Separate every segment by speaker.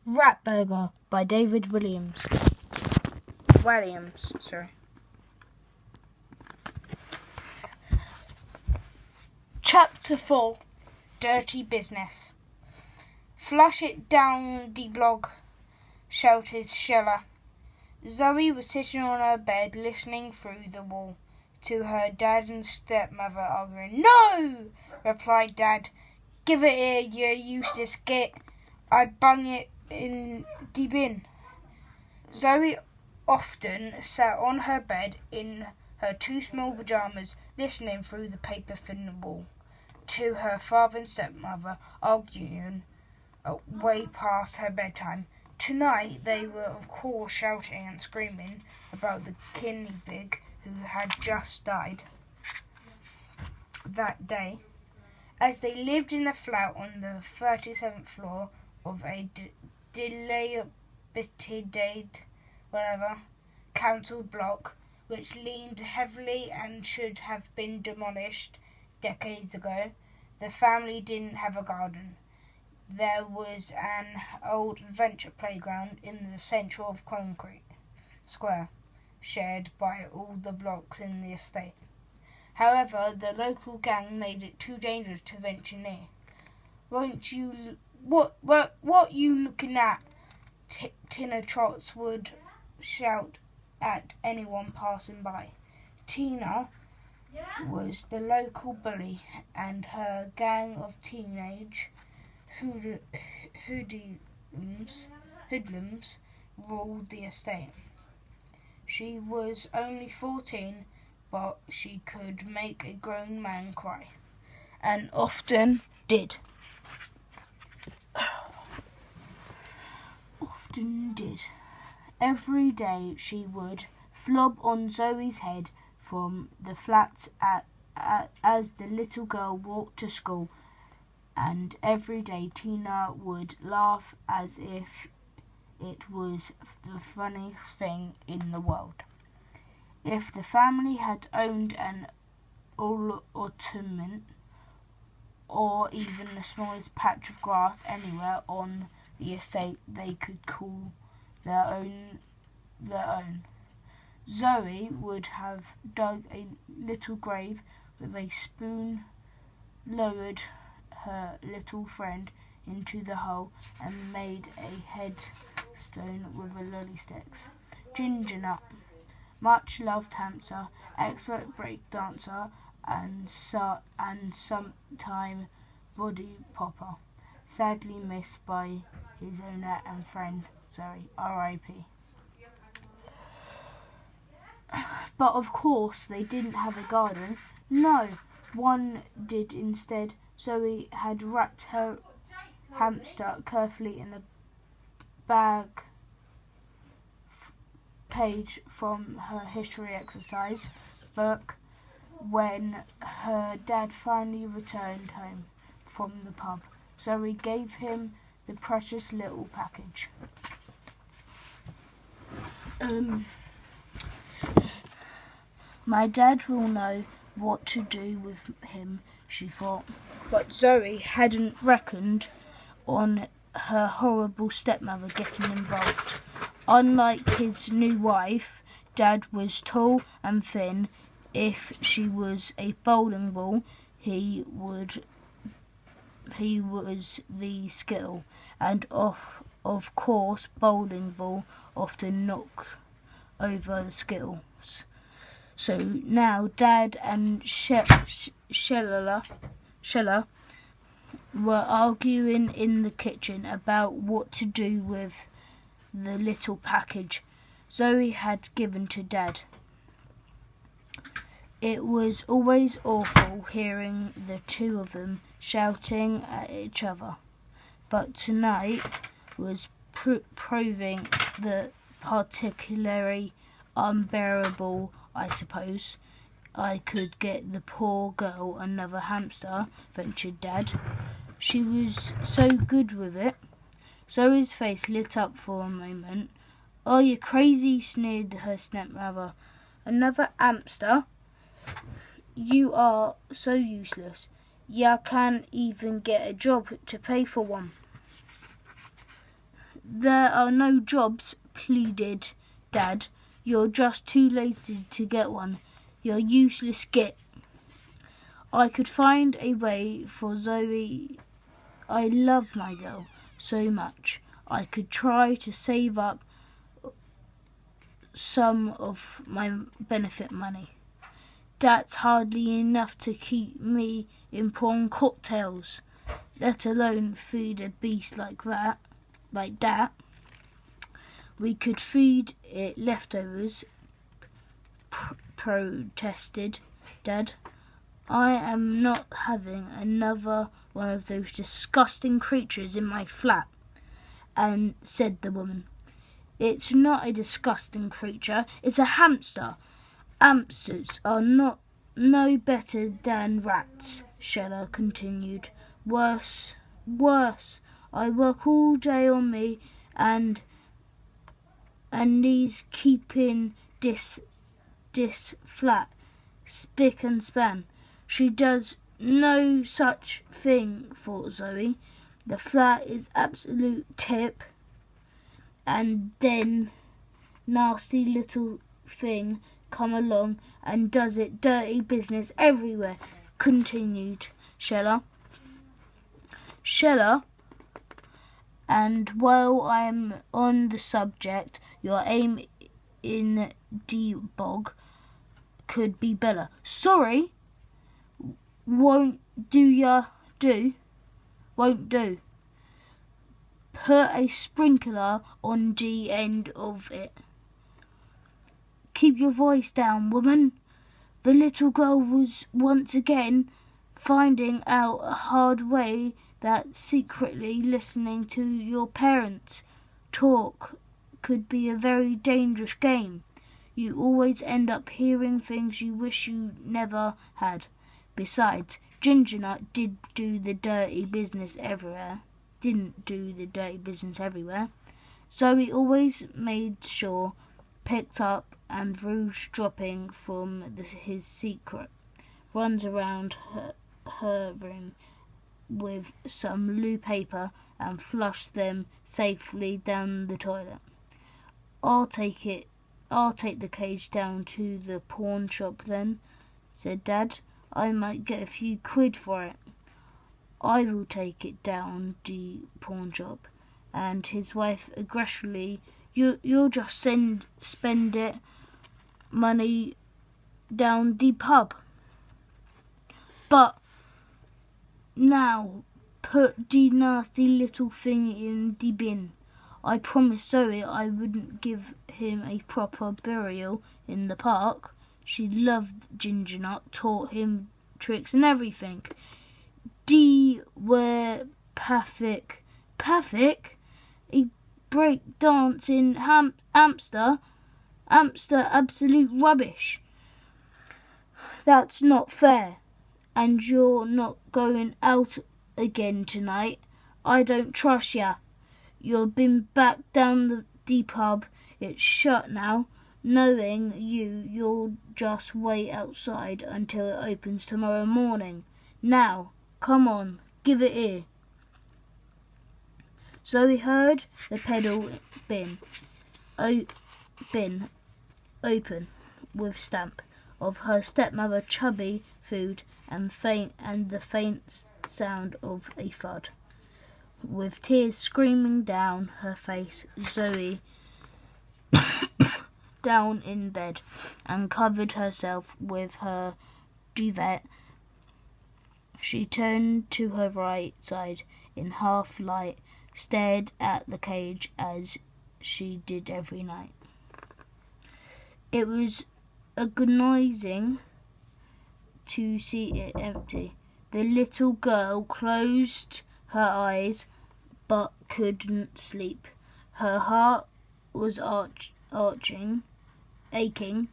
Speaker 1: Rat Burger by David Williams. Chapter 4. Dirty Business. Flush it down the blog, shouted Sheila. Zoe was sitting on her bed listening through the wall to her dad and stepmother arguing. "No!" replied Dad. "Give it here, you useless git. I bung it in the bin." Zoe often sat on her bed in her two small pyjamas, listening through the paper-thin wall to her father and stepmother arguing way past her bedtime. Tonight they were of course shouting and screaming about the guinea pig who had just died that day. As they lived in a flat on the 37th floor of a dilapidated council block which leaned heavily and should have been demolished decades ago, the family didn't have a garden. There was an old adventure playground in the centre of concrete square, shared by all the blocks in the estate. However, the local gang made it too dangerous to venture near. What you looking at?" Tina Trotz would shout at anyone passing by. Tina was the local bully, and her gang of teenage hoodlums ruled the estate. She was only 14, but she could make a grown man cry, and often did. Every day she would flop on Zoe's head from the flats as the little girl walked to school, and every day Tina would laugh as if it was the funniest thing in the world. If the family had owned an ottoman or even the smallest patch of grass anywhere on the estate, they could call their own. Zoe would have dug a little grave with a spoon, lowered her little friend into the hole, and made a headstone with a lolly sticks. Ginger Nut, much loved hamster, expert break dancer, and sometime body popper, sadly missed by his owner and friend Zoe, R.I.P. But of course they didn't have a garden. No, one did instead. Zoe had wrapped her hamster carefully in a bag page from her history exercise book when her dad finally returned home from the pub. Zoe gave him the precious little package. My dad will know what to do with him, she thought. But Zoe hadn't reckoned on her horrible stepmother getting involved. Unlike his new wife, Dad was tall and thin. If she was a bowling ball, he was the skittle, and of course bowling ball often knock over the skittles. So now Dad and Sheila were arguing in the kitchen about what to do with the little package Zoe had given to Dad. It was always awful hearing the two of them shouting at each other, but tonight was proving the particularly unbearable, I suppose. I could get the poor girl another hamster, ventured Dad. She was so good with it. Zoe's face lit up for a moment. "Oh, you're crazy," sneered her stepmother. "Another hamster? You are so useless. Ya can't even get a job to pay for one." There are no jobs, pleaded Dad. You're just too lazy to get one. You're useless git. I could find a way for Zoe. I love my girl so much. I could try to save up some of my benefit money. That's hardly enough to keep me in prawn cocktails, let alone feed a beast like that. We could feed it leftovers, protested Dad. I am not having another one of those disgusting creatures in my flat, and said the woman. It's not a disgusting creature, it's a hamster. Hamsters are no better than rats, Shella continued. Worse. I work all day on me and these keeping this flat spick and span. She does no such thing, thought Zoe. The flat is absolute tip, and then nasty little thing come along and does it dirty business everywhere, continued Shella. And while I am on the subject, your aim in the bog could be better. Sorry, won't do. Put a sprinkler on the end of it. Keep your voice down, woman. The little girl was once again finding out a hard way that secretly listening to your parents talk could be a very dangerous game. You always end up hearing things you wish you never had. Besides, Ginger Nut didn't do the dirty business everywhere. Zoe always made sure, picked up and rouge dropping from his secret, runs around her room with some blue paper and flush them safely down the toilet. I'll take the cage down to the pawn shop then, said Dad. I might get a few quid for it. I will take it down the pawn shop, and his wife aggressively, you'll just spend it money down the pub. But now put the nasty little thing in the bin. I promised Zoe I wouldn't give him a proper burial in the park. She loved Ginger Nut, taught him tricks and everything. D were perfect. A break dancing hamster, absolute rubbish. That's not fair. And you're not going out again tonight. I don't trust ya. You've been back down the pub. It's shut now. Knowing you'll just wait outside until it opens tomorrow morning. Now, come on, give it here. Zoe heard the pedal bin open with stamp of her stepmother chubby food and the faint sound of a thud. With tears streaming down her face, Zoe down in bed and covered herself with her duvet. She turned to her right side in half light, stared at the cage as she did every night. It was agonizing to see it empty. The little girl closed her eyes but couldn't sleep. Her heart was aching.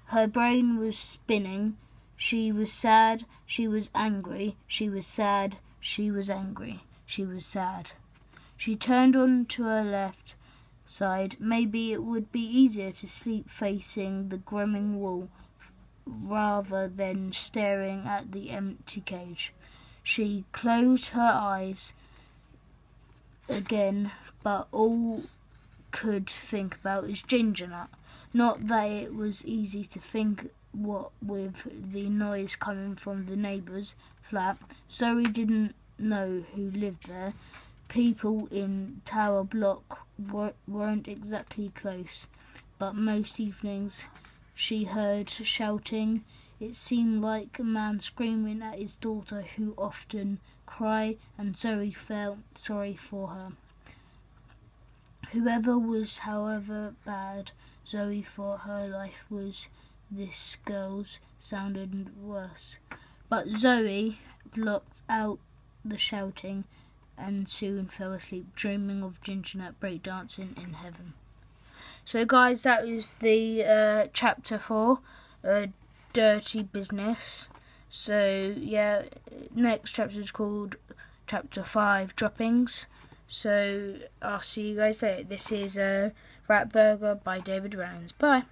Speaker 1: Her brain was spinning. She was sad. She was angry. She was sad. She was angry. She was sad. She turned on to her left side. Maybe it would be easier to sleep facing the grooming wall rather than staring at the empty cage. She closed her eyes again, but all could think about is ginger nut. Not that it was easy to think what with the noise coming from the neighbour's flat. Zoe didn't know who lived there. People in Tower Block weren't exactly close, but most evenings she heard shouting. It seemed like a man screaming at his daughter, who often cried, and Zoe felt sorry for her. Whoever was, however bad Zoe thought her life was, this girl's sounded worse. But Zoe blocked out the shouting and soon fell asleep, dreaming of ginger nut breakdancing in heaven. So guys, that was the chapter 4, Dirty Business. So yeah, next chapter is called chapter 5, Droppings. So I'll see you guys later. This is Rat Burger by David Rounds. Bye.